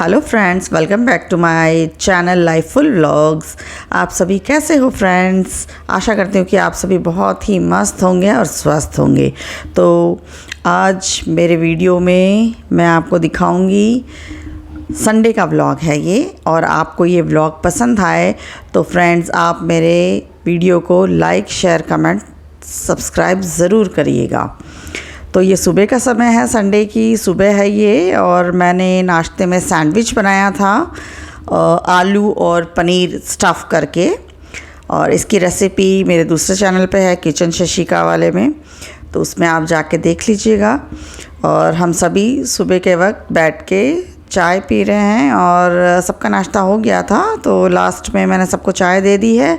Hello friends, welcome back to my channel lifeful vlogs. आप सभी कैसे हो फ्रेंड्स? आशा करती हूँ कि आप सभी बहुत ही मस्त होंगे और स्वस्थ होंगे। तो आज मेरे वीडियो में मैं आपको दिखाऊंगी, संडे का व्लॉग है ये, और आपको ये व्लॉग पसंद आए तो फ्रेंड्स आप मेरे वीडियो को लाइक, शेयर, कमेंट, सब्सक्राइब ज़रूर करिएगा। तो ये सुबह का समय है, संडे की सुबह है ये, और मैंने नाश्ते में सैंडविच बनाया था आलू और पनीर स्टफ़ करके। और इसकी रेसिपी मेरे दूसरे चैनल पे है, किचन शशिका वाले में, तो उसमें आप जाके देख लीजिएगा। और हम सभी सुबह के वक्त बैठ के चाय पी रहे हैं, और सबका नाश्ता हो गया था तो लास्ट में मैंने सबको चाय दे दी है,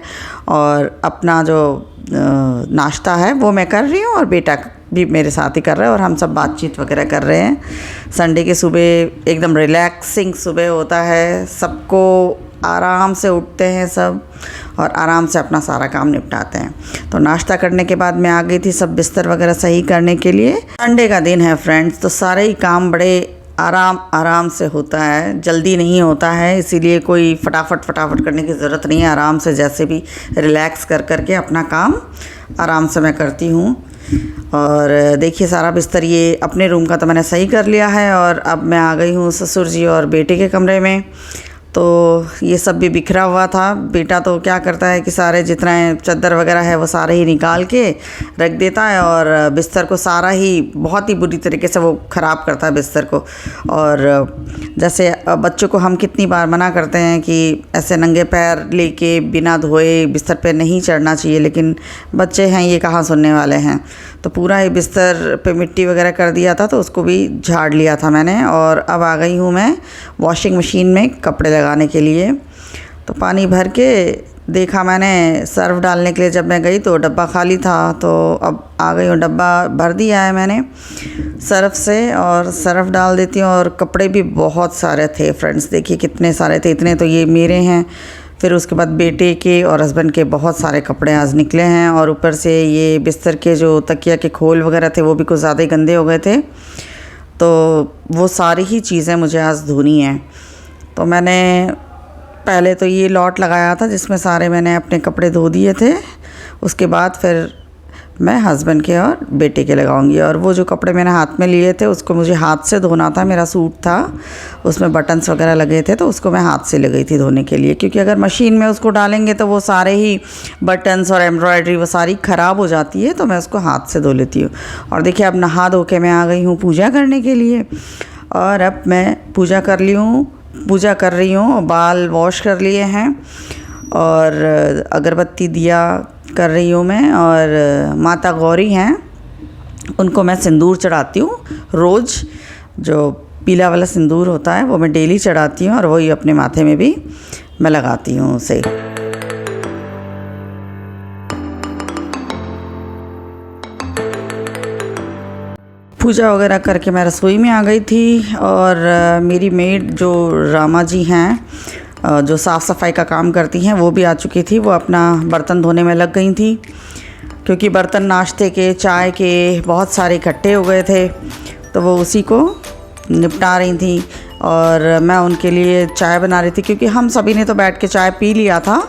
और अपना जो नाश्ता है वो मैं कर रही हूँ, और बेटा भी मेरे साथ ही कर रहा है, और हम सब बातचीत वगैरह कर रहे हैं। संडे की सुबह एकदम रिलैक्सिंग सुबह होता है, सबको आराम से उठते हैं सब, और आराम से अपना सारा काम निपटाते हैं। तो नाश्ता करने के बाद मैं आ गई थी सब बिस्तर वगैरह सही करने के लिए। संडे का दिन है फ्रेंड्स, तो सारे ही काम बड़े आराम से होता है, जल्दी नहीं होता है, इसीलिए कोई फटाफट करने की ज़रूरत नहीं है। आराम से जैसे भी रिलैक्स कर के अपना काम आराम से मैं करती हूँ। और देखिए सारा बिस्तर ये अपने रूम का तो मैंने सही कर लिया है, और अब मैं आ गई हूँ ससुर जी और बेटे के कमरे में। तो ये सब भी बिखरा हुआ था। बेटा तो क्या करता है कि सारे जितना चादर वगैरह है वो सारे ही निकाल के रख देता है, और बिस्तर को सारा ही बहुत ही बुरी तरीके से वो ख़राब करता है बिस्तर को। और जैसे बच्चों को हम कितनी बार मना करते हैं कि ऐसे नंगे पैर लेके बिना धोए बिस्तर पे नहीं चढ़ना चाहिए, लेकिन बच्चे हैं ये कहाँ सुनने वाले हैं। तो पूरा ही बिस्तर पे मिट्टी वगैरह कर दिया था, तो उसको भी झाड़ लिया था मैंने। और अब आ गई हूँ मैं वॉशिंग मशीन में कपड़े लगाने के लिए। तो पानी भर के देखा मैंने, सर्फ डालने के लिए जब मैं गई तो डब्बा खाली था, तो अब आ गई हूँ, डब्बा भर दिया है मैंने सर्फ से, और सर्फ डाल देती हूँ। और कपड़े भी बहुत सारे थे फ्रेंड्स, देखिए कितने सारे थे, इतने तो ये मेरे हैं, फिर उसके बाद बेटे के और हस्बैंड के बहुत सारे कपड़े आज निकले हैं। और ऊपर से ये बिस्तर के जो तकिया के खोल वगैरह थे वो भी कुछ ज़्यादा ही गंदे हो गए थे, तो वो सारी ही चीज़ें मुझे आज धोनी हैं। तो मैंने पहले तो ये लॉट लगाया था जिसमें सारे मैंने अपने कपड़े धो दिए थे, उसके बाद फिर मैं हस्बैंड के और बेटे के लगाऊंगी। और वो जो कपड़े मैंने हाथ में लिए थे उसको मुझे हाथ से धोना था, मेरा सूट था उसमें बटन्स वगैरह लगे थे, तो उसको मैं हाथ से ले गई थी धोने के लिए, क्योंकि अगर मशीन में उसको डालेंगे तो वो सारे ही बटन्स और एम्ब्रॉयडरी वो सारी ख़राब हो जाती है, तो मैं उसको हाथ से धो लेती हूँ। और देखिए अब नहा धो के मैं आ गई हूँ पूजा करने के लिए, और अब मैं पूजा कर रही हूँ, बाल वॉश कर लिए हैं, और अगरबत्ती दिया कर रही हूँ मैं। और माता गौरी हैं उनको मैं सिंदूर चढ़ाती हूँ रोज़, जो पीला वाला सिंदूर होता है वो मैं डेली चढ़ाती हूँ, और वही अपने माथे में भी मैं लगाती हूँ उसे। पूजा वगैरह करके मैं रसोई में आ गई थी, और मेरी मेड जो रामा जी हैं, जो साफ़ सफाई का काम करती हैं, वो भी आ चुकी थी। वो अपना बर्तन धोने में लग गई थी, क्योंकि बर्तन नाश्ते के, चाय के बहुत सारे इकट्ठे हो गए थे, तो वो उसी को निपटा रही थी। और मैं उनके लिए चाय बना रही थी, क्योंकि हम सभी ने तो बैठ के चाय पी लिया था,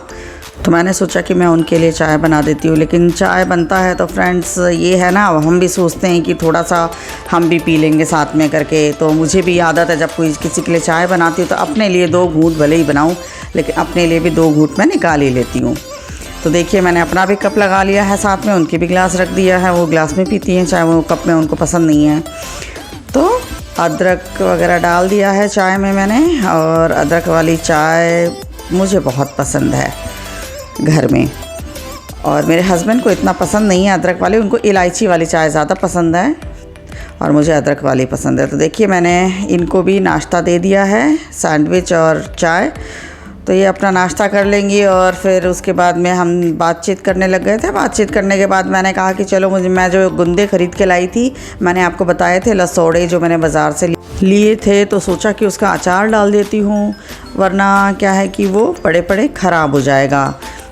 तो मैंने सोचा कि मैं उनके लिए चाय बना देती हूँ। लेकिन चाय बनता है तो फ्रेंड्स ये है ना, हम भी सोचते हैं कि थोड़ा सा हम भी पी लेंगे साथ में करके। तो मुझे भी आदत है, जब कोई किसी के लिए चाय बनाती हूँ तो अपने लिए 2 घूंट भले ही बनाऊँ, लेकिन अपने लिए भी 2 घूंट मैं निकाल ही लेती हूँ। तो देखिए मैंने अपना भी कप लगा लिया है, साथ में उनके भी गिलास रख दिया है, वो गिलास में पीती हैं चाय, वो कप में उनको पसंद नहीं है। तो अदरक वगैरह डाल दिया है चाय में मैंने, और अदरक वाली चाय मुझे बहुत पसंद है घर में, और मेरे हस्बैंड को इतना पसंद नहीं है अदरक वाली, उनको इलायची वाली चाय ज़्यादा पसंद है, और मुझे अदरक वाली पसंद है। तो देखिए मैंने इनको भी नाश्ता दे दिया है, सैंडविच और चाय। तो ये अपना नाश्ता कर लेंगी, और फिर उसके बाद में हम बातचीत करने लग गए थे। बातचीत करने के बाद मैंने कहा कि चलो मैं जो गुंदे ख़रीद के लाई थी, मैंने आपको बताए थे लसोड़े जो मैंने बाज़ार से लिए थे, तो सोचा कि उसका अचार डाल देती हूँ, वरना क्या है कि वो पड़े पड़े ख़राब हो जाएगा।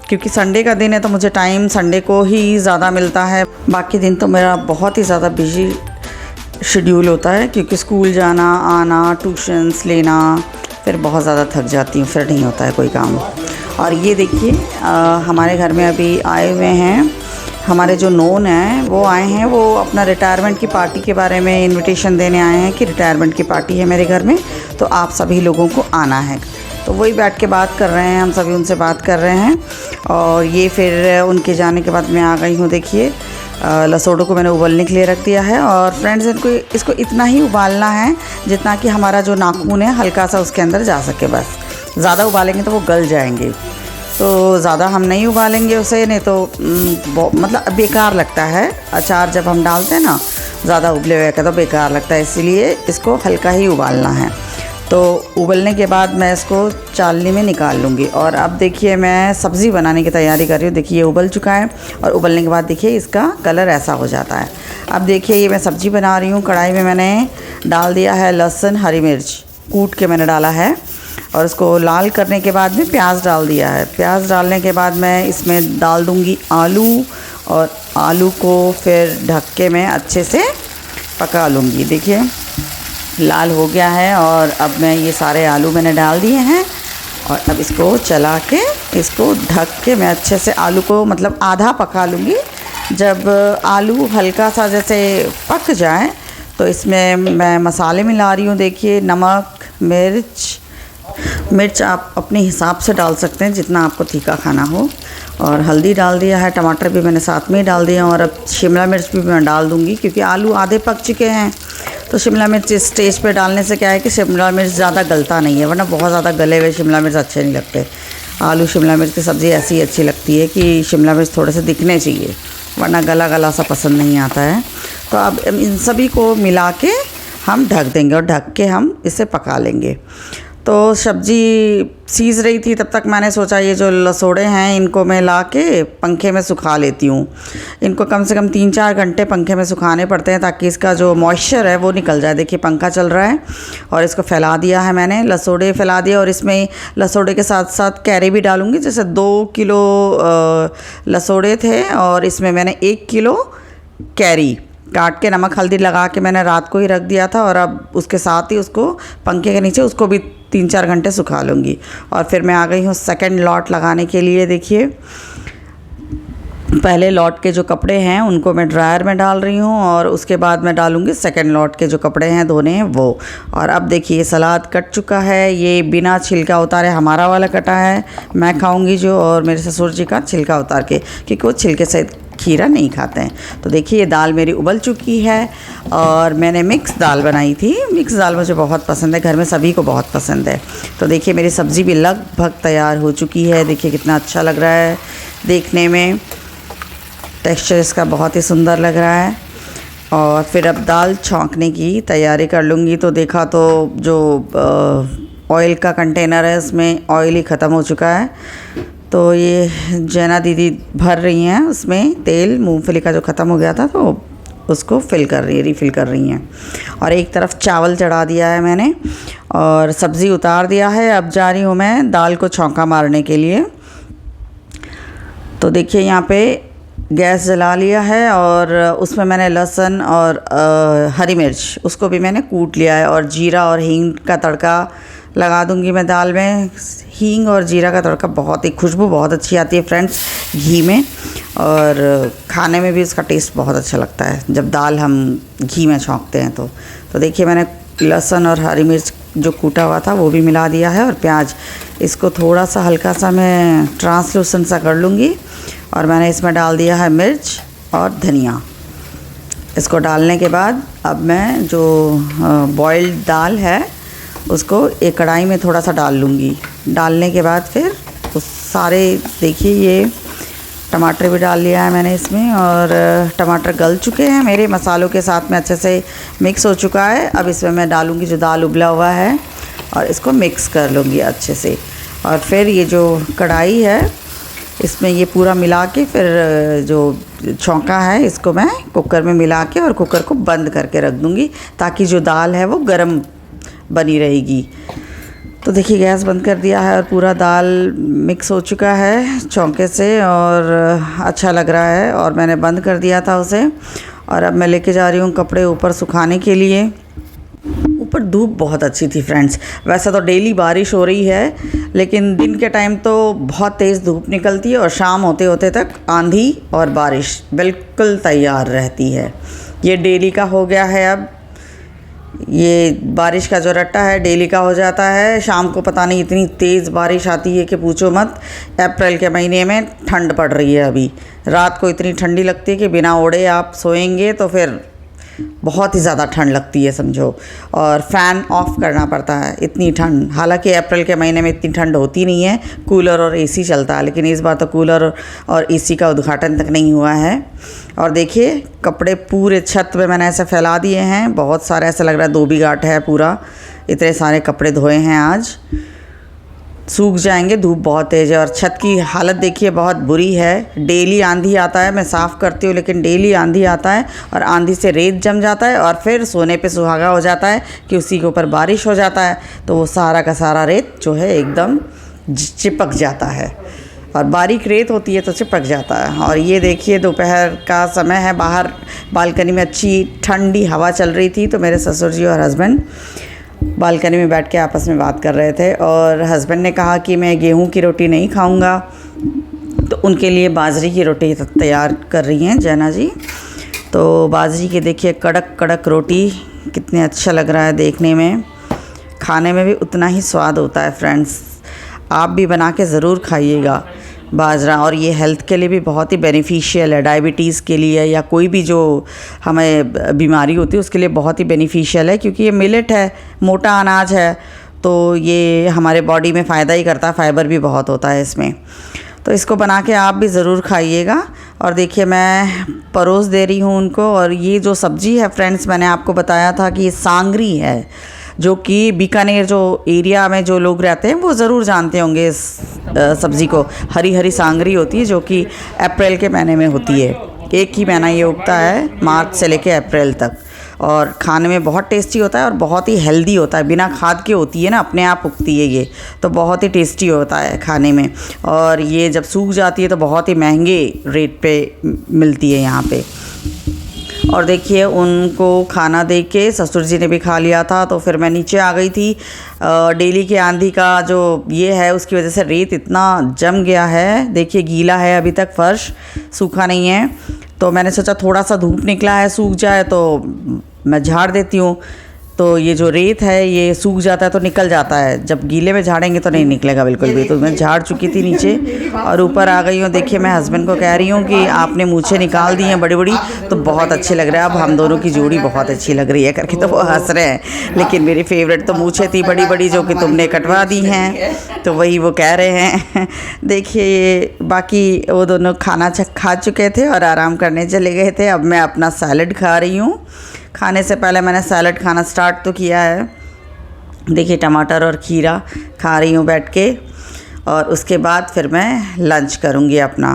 क्योंकि संडे का दिन है तो मुझे टाइम संडे को ही ज़्यादा मिलता है, बाकी दिन तो मेरा बहुत ही ज़्यादा बिजी शेड्यूल होता है, क्योंकि स्कूल जाना आना, ट्यूशन्स लेना, फिर बहुत ज़्यादा थक जाती हूँ, फिर नहीं होता है कोई काम। और ये देखिए हमारे घर में अभी आए हुए हैं हमारे जो नोन हैं, वो आए हैं, वो अपना रिटायरमेंट की पार्टी के बारे में इनविटेशन देने आए हैं कि रिटायरमेंट की पार्टी है मेरे घर में, तो आप सभी लोगों को आना है। तो वही बैठ के बात कर रहे हैं, हम सभी उनसे बात कर रहे हैं। और ये फिर उनके जाने के बाद मैं आ गई हूँ। देखिए लसोड़ों को मैंने उबलने के लिए रख दिया है। और फ्रेंड्स इसको इतना ही उबालना है जितना कि हमारा जो नाखून है हल्का सा उसके अंदर जा सके, बस। ज़्यादा उबालेंगे तो वो गल जाएंगे, तो ज़्यादा हम नहीं उबालेंगे उसे, नहीं तो मतलब बेकार लगता है। अचार जब हम डालते हैं ना ज़्यादा उबले हुए का तो बेकार लगता है, इसीलिए इसको हल्का ही उबालना है। तो उबलने के बाद मैं इसको चालनी में निकाल लूँगी। और अब देखिए मैं सब्ज़ी बनाने की तैयारी कर रही हूँ। देखिए ये उबल चुका है और उबलने के बाद देखिए इसका कलर ऐसा हो जाता है। अब देखिए ये मैं सब्ज़ी बना रही हूँ। कढ़ाई में मैंने डाल दिया है लहसुन, हरी मिर्च कूट के मैंने डाला है, और इसको लाल करने के बाद में प्याज डाल दिया है। प्याज डालने के बाद मैं इसमें डाल दूँगी आलू, और आलू को फिर ढक के मैं अच्छे से पका लूँगी। देखिए लाल हो गया है और अब मैं ये सारे आलू मैंने डाल दिए हैं, और अब इसको चला के इसको ढक के मैं अच्छे से आलू को मतलब आधा पका लूँगी। जब आलू हल्का सा जैसे पक जाए तो इसमें मैं मसाले मिला रही हूँ। देखिए नमक, मिर्च आप अपने हिसाब से डाल सकते हैं जितना आपको तीखा खाना हो, और हल्दी डाल दिया है। टमाटर भी मैंने साथ में ही डाल दिया, और अब शिमला मिर्च भी मैं डाल दूँगी क्योंकि आलू आधे पक चुके हैं। तो शिमला मिर्च इस स्टेज पे डालने से क्या है कि शिमला मिर्च ज़्यादा गलता नहीं है, वरना बहुत ज़्यादा गले हुए शिमला मिर्च अच्छे नहीं लगते। आलू शिमला मिर्च की सब्ज़ी ऐसी अच्छी लगती है कि शिमला मिर्च थोड़े से दिखने चाहिए, वरना गला गला सा पसंद नहीं आता है। तो अब इन सभी को मिला के हम ढक देंगे और ढक के हम इसे पका लेंगे। तो सब्ज़ी सीज रही थी, तब तक मैंने सोचा ये जो लसोड़े हैं इनको मैं ला के पंखे में सुखा लेती हूँ। इनको कम से कम 3-4 घंटे पंखे में सुखाने पड़ते हैं ताकि इसका जो मॉइस्चर है वो निकल जाए। देखिए पंखा चल रहा है और इसको फैला दिया है मैंने, लसोड़े फैला दिए, और इसमें लसोड़े के साथ साथ कैरे भी डालूँगी। जैसे 2 किलो लसोड़े थे और इसमें मैंने 1 किलो कैरी काट के नमक हल्दी लगा के मैंने रात को ही रख दिया था, और अब उसके साथ ही उसको पंखे के नीचे उसको भी 3-4 घंटे सुखा लूँगी। और फिर मैं आ गई हूँ सेकंड लॉट लगाने के लिए। देखिए पहले लॉट के जो कपड़े हैं उनको मैं ड्रायर में डाल रही हूँ, और उसके बाद मैं डालूँगी सेकंड लॉट के जो कपड़े हैं धोने वो। और अब देखिए सलाद कट चुका है, ये बिना छिलका उतारे हमारा वाला कटा है, मैं खाऊँगी जो, और मेरे ससुर जी का छिलका उतार के, क्योंकि वो छिलके सहित खीरा नहीं खाते हैं। तो देखिए ये दाल मेरी उबल चुकी है, और मैंने मिक्स दाल बनाई थी। मिक्स दाल मुझे बहुत पसंद है, घर में सभी को बहुत पसंद है। तो देखिए मेरी सब्ज़ी भी लगभग तैयार हो चुकी है। देखिए कितना अच्छा लग रहा है देखने में, टेक्सचर इसका बहुत ही सुंदर लग रहा है। और फिर अब दाल छौंकने की तैयारी कर लूँगी। तो देखा तो जो ऑयल का कंटेनर है उसमें ऑयल ही ख़त्म हो चुका है, तो ये जैना दीदी भर रही हैं उसमें तेल, मूंगफली का जो ख़त्म हो गया था तो उसको रिफ़िल कर रही हैं। और एक तरफ चावल चढ़ा दिया है मैंने और सब्ज़ी उतार दिया है। अब जा रही हूँ मैं दाल को छौंका मारने के लिए। तो देखिए यहाँ पे गैस जला लिया है, और उसमें मैंने लहसुन और हरी मिर्च उसको भी मैंने कूट लिया है, और जीरा और हींग का तड़का लगा दूंगी मैं दाल में। हींग और जीरा का तड़का बहुत ही खुशबू बहुत अच्छी आती है फ्रेंड्स घी में, और खाने में भी इसका टेस्ट बहुत अच्छा लगता है जब दाल हम घी में छौंकते हैं। तो देखिए मैंने लहसुन और हरी मिर्च जो कूटा हुआ था वो भी मिला दिया है, और प्याज इसको थोड़ा सा हल्का सा मैं ट्रांसलूसेंट सा कर लूँगी। और मैंने इसमें डाल दिया है मिर्च और धनिया। इसको डालने के बाद अब मैं जो बॉइल्ड दाल है उसको एक कढ़ाई में थोड़ा सा डाल लूँगी। डालने के बाद फिर उस सारे देखिए ये टमाटर भी डाल लिया है मैंने इसमें, और टमाटर गल चुके हैं मेरे, मसालों के साथ में अच्छे से मिक्स हो चुका है। अब इसमें मैं डालूँगी जो दाल उबला हुआ है और इसको मिक्स कर लूँगी अच्छे से। और फिर ये जो कढ़ाई है इसमें ये पूरा मिला के फिर जो छौंका है इसको मैं कुकर में मिला के और कुकर को बंद करके रख दूँगी ताकि जो दाल है वो गर्म बनी रहेगी। तो देखिए गैस बंद कर दिया है और पूरा दाल मिक्स हो चुका है छौंके से, और अच्छा लग रहा है, और मैंने बंद कर दिया था उसे। और अब मैं लेके जा रही हूँ कपड़े ऊपर सुखाने के लिए। पर धूप बहुत अच्छी थी फ्रेंड्स। वैसे तो डेली बारिश हो रही है, लेकिन दिन के टाइम तो बहुत तेज़ धूप निकलती है और शाम होते होते तक आंधी और बारिश बिल्कुल तैयार रहती है। ये डेली का हो गया है। अब ये बारिश का जो रट्टा है डेली का हो जाता है। शाम को पता नहीं इतनी तेज़ बारिश आती है कि पूछो मत। अप्रैल के महीने में ठंड पड़ रही है। अभी रात को इतनी ठंडी लगती है कि बिना ओढ़े आप सोएंगे तो फिर बहुत ही ज़्यादा ठंड लगती है समझो, और फ़ैन ऑफ करना पड़ता है, इतनी ठंड। हालांकि अप्रैल के महीने में इतनी ठंड होती नहीं है, कूलर और एसी चलता है, लेकिन इस बार तो कूलर और एसी का उद्घाटन तक नहीं हुआ है। और देखिए कपड़े पूरे छत पे मैंने ऐसे फैला दिए हैं, बहुत सारे, ऐसा लग रहा है धोबी घाट है पूरा। इतने सारे कपड़े धोए हैं आज, सूख जाएंगे, धूप बहुत तेज़ है। और छत की हालत देखिए बहुत बुरी है। डेली आंधी आता है, मैं साफ़ करती हूँ लेकिन डेली आंधी आता है और आंधी से रेत जम जाता है और फिर सोने पे सुहागा हो जाता है कि उसी के ऊपर बारिश हो जाता है, तो वो सारा का सारा रेत जो है एकदम चिपक जाता है, और बारीक रेत होती है तो चिपक जाता है। और ये देखिए दोपहर का समय है, बाहर बालकनी में अच्छी ठंडी हवा चल रही थी, तो मेरे ससुर जी और हस्बैंड बालकनी में बैठ के आपस में बात कर रहे थे। और हस्बैंड ने कहा कि मैं गेहूं की रोटी नहीं खाऊंगा, तो उनके लिए बाजरे की रोटी तैयार कर रही हैं जैना जी। तो बाजरे की देखिए कड़क कड़क रोटी, कितने अच्छा लग रहा है देखने में, खाने में भी उतना ही स्वाद होता है फ्रेंड्स। आप भी बना के ज़रूर खाइएगा बाजरा, और ये हेल्थ के लिए भी बहुत ही बेनिफिशियल है। डायबिटीज़ के लिए या कोई भी जो हमें बीमारी होती है उसके लिए बहुत ही बेनिफिशियल है, क्योंकि ये मिलेट है, मोटा अनाज है, तो ये हमारे बॉडी में फ़ायदा ही करता है, फाइबर भी बहुत होता है इसमें। तो इसको बना के आप भी ज़रूर खाइएगा। और देखिए मैं परोस दे रही हूँ उनको। और ये जो सब्ज़ी है फ्रेंड्स, मैंने आपको बताया था कि ये सांगरी है, जो कि बीकानेर जो एरिया में जो लोग रहते हैं वो ज़रूर जानते होंगे इस सब्ज़ी को। हरी हरी सांगरी होती है जो कि अप्रैल के महीने में होती है। एक ही महीना ये उगता है, मार्च से लेके अप्रैल तक, और खाने में बहुत टेस्टी होता है और बहुत ही हेल्दी होता है। बिना खाद के होती है ना, अपने आप उगती है ये, तो बहुत ही टेस्टी होता है खाने में। और ये जब सूख जाती है तो बहुत ही महंगे रेट पे मिलती है यहाँ पे। और देखिए उनको खाना दे के ससुर जी ने भी खा लिया था, तो फिर मैं नीचे आ गई थी। डेली के आंधी का जो ये है उसकी वजह से रेत इतना जम गया है, देखिए गीला है अभी तक, फर्श सूखा नहीं है। तो मैंने सोचा थोड़ा सा धूप निकला है, सूख जाए तो मैं झाड़ देती हूँ। तो ये जो रेत है ये सूख जाता है तो निकल जाता है, जब गीले में झाड़ेंगे तो नहीं निकलेगा बिल्कुल भी। तो मैं झाड़ चुकी थी नीचे और ऊपर आ गई हूँ। देखिए मैं हस्बैंड को कह रही हूँ कि आपने मूछें निकाल दी हैं बड़ी बड़ी, तो बहुत अच्छे लग रहा है, अब हम दोनों की जोड़ी बहुत अच्छी लग रही है करके। तो वो हंस रहे हैं, लेकिन मेरी फेवरेट तो मूछें थी बड़ी बड़ी जो कि तुमने कटवा दी हैं, तो वही वो कह रहे हैं। देखिए ये बाकी वो दोनों खाना खा चुके थे और आराम करने चले गए थे। अब मैं अपना सैलड खा रही हूँ। खाने से पहले मैंने सैलड खाना स्टार्ट तो किया है। देखिए टमाटर और खीरा खा रही हूँ बैठ के, और उसके बाद फिर मैं लंच करूँगी अपना।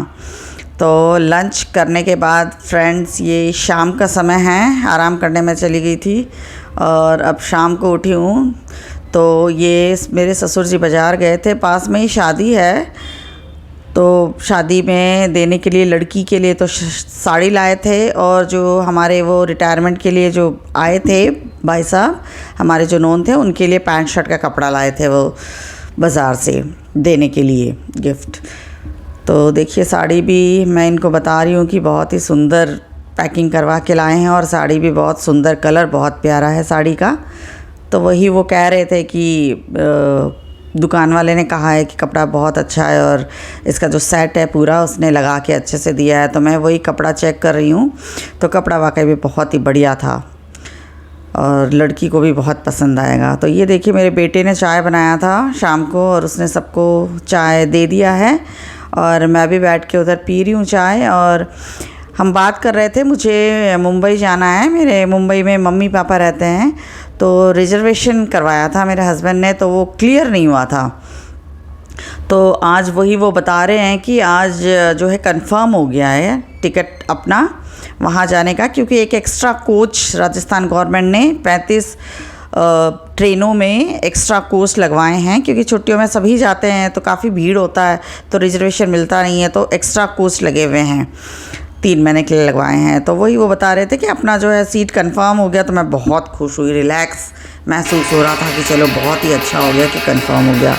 तो लंच करने के बाद फ्रेंड्स ये शाम का समय है, आराम करने में चली गई थी और अब शाम को उठी हूँ। तो ये मेरे ससुर जी बाज़ार गए थे, पास में ही शादी है, तो शादी में देने के लिए लड़की के लिए तो साड़ी लाए थे, और जो हमारे वो रिटायरमेंट के लिए जो आए थे भाई साहब हमारे जो नोन थे, उनके लिए पैंट शर्ट का कपड़ा लाए थे वो बाज़ार से देने के लिए गिफ्ट। तो देखिए साड़ी भी मैं इनको बता रही हूँ कि बहुत ही सुंदर पैकिंग करवा के लाए हैं, और साड़ी भी बहुत सुंदर, कलर बहुत प्यारा है साड़ी का। तो वही वो कह रहे थे कि दुकान वाले ने कहा है कि कपड़ा बहुत अच्छा है और इसका जो सेट है पूरा उसने लगा के अच्छे से दिया है। तो मैं वही कपड़ा चेक कर रही हूँ, तो कपड़ा वाकई भी बहुत ही बढ़िया था और लड़की को भी बहुत पसंद आएगा। तो ये देखिए मेरे बेटे ने चाय बनाया था शाम को और उसने सबको चाय दे दिया है, और मैं भी बैठ के उधर पी रही हूँ चाय। और हम बात कर रहे थे, मुझे मुंबई जाना है, मेरे मुंबई में मम्मी पापा रहते हैं, तो रिजर्वेशन करवाया था मेरे हस्बैंड ने, तो वो क्लियर नहीं हुआ था। तो आज वही वो बता रहे हैं कि आज जो है कंफर्म हो गया है टिकट अपना वहाँ जाने का, क्योंकि एक एक्स्ट्रा कोच राजस्थान गवर्नमेंट ने 35 ट्रेनों में एक्स्ट्रा कोच लगवाए हैं, क्योंकि छुट्टियों में सभी जाते हैं तो काफ़ी भीड़ होता है, तो रिजर्वेशन मिलता नहीं है, तो एक्स्ट्रा कोच लगे हुए हैं, 3 महीने के लिए लगवाए हैं। तो वही वो बता रहे थे कि अपना जो है सीट कंफर्म हो गया। तो मैं बहुत खुश हुई, रिलैक्स महसूस हो रहा था कि चलो बहुत ही अच्छा हो गया कि कंफर्म हो गया।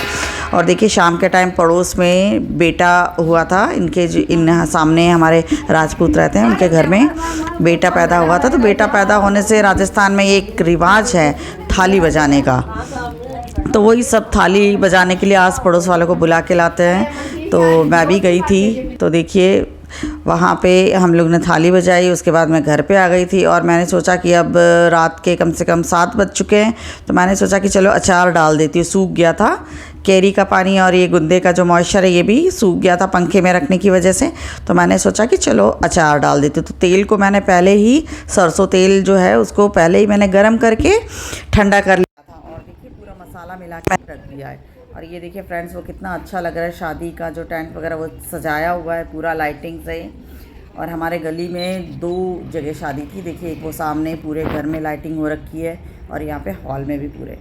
और देखिए शाम के टाइम पड़ोस में बेटा हुआ था इनके, जो इन सामने हमारे राजपूत रहते हैं उनके घर में बेटा पैदा हुआ था। तो बेटा पैदा होने से राजस्थान में एक रिवाज है थाली बजाने का, तो वही सब थाली बजाने के लिए आस पड़ोस वालों को बुला के लाते हैं। तो मैं भी गई थी, तो देखिए वहाँ पे हम लोग ने थाली बजाई। उसके बाद मैं घर पे आ गई थी और मैंने सोचा कि अब रात के कम से कम 7 बज चुके हैं, तो मैंने सोचा कि चलो अचार डाल देती हूँ। सूख गया था कैरी का पानी और ये गुंदे का जो मॉइस्चर है ये भी सूख गया था पंखे में रखने की वजह से, तो मैंने सोचा कि चलो अचार डाल देती हूँ। तो तेल को मैंने पहले ही, सरसों तेल जो है उसको पहले ही मैंने गर्म करके ठंडा कर लिया था और देखिए पूरा मसाला मिला के रख दिया है। और ये देखिए फ्रेंड्स वो कितना अच्छा लग रहा है, शादी का जो टेंट वगैरह वो सजाया हुआ है पूरा लाइटिंग से। और हमारे गली में 2 जगह शादी थी, देखिए एक वो सामने पूरे घर में लाइटिंग हो रखी है और यहाँ पे हॉल में भी पूरे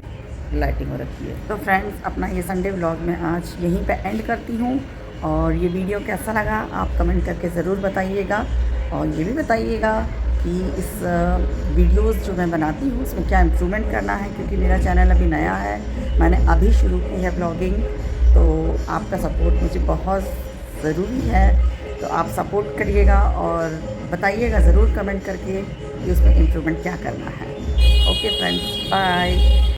लाइटिंग हो रखी है। तो फ्रेंड्स अपना ये संडे व्लॉग मैं आज यहीं पे एंड करती हूँ। और ये वीडियो कैसा लगा आप कमेंट करके ज़रूर बताइएगा। और ये भी बताइएगा कि इस वीडियोस जो मैं बनाती हूँ उसमें क्या इम्प्रूवमेंट करना है, क्योंकि मेरा चैनल अभी नया है, मैंने अभी शुरू की है ब्लॉगिंग। तो आपका सपोर्ट मुझे बहुत ज़रूरी है, तो आप सपोर्ट करिएगा और बताइएगा ज़रूर कमेंट करके कि उसमें इम्प्रूवमेंट क्या करना है। Okay friends, bye.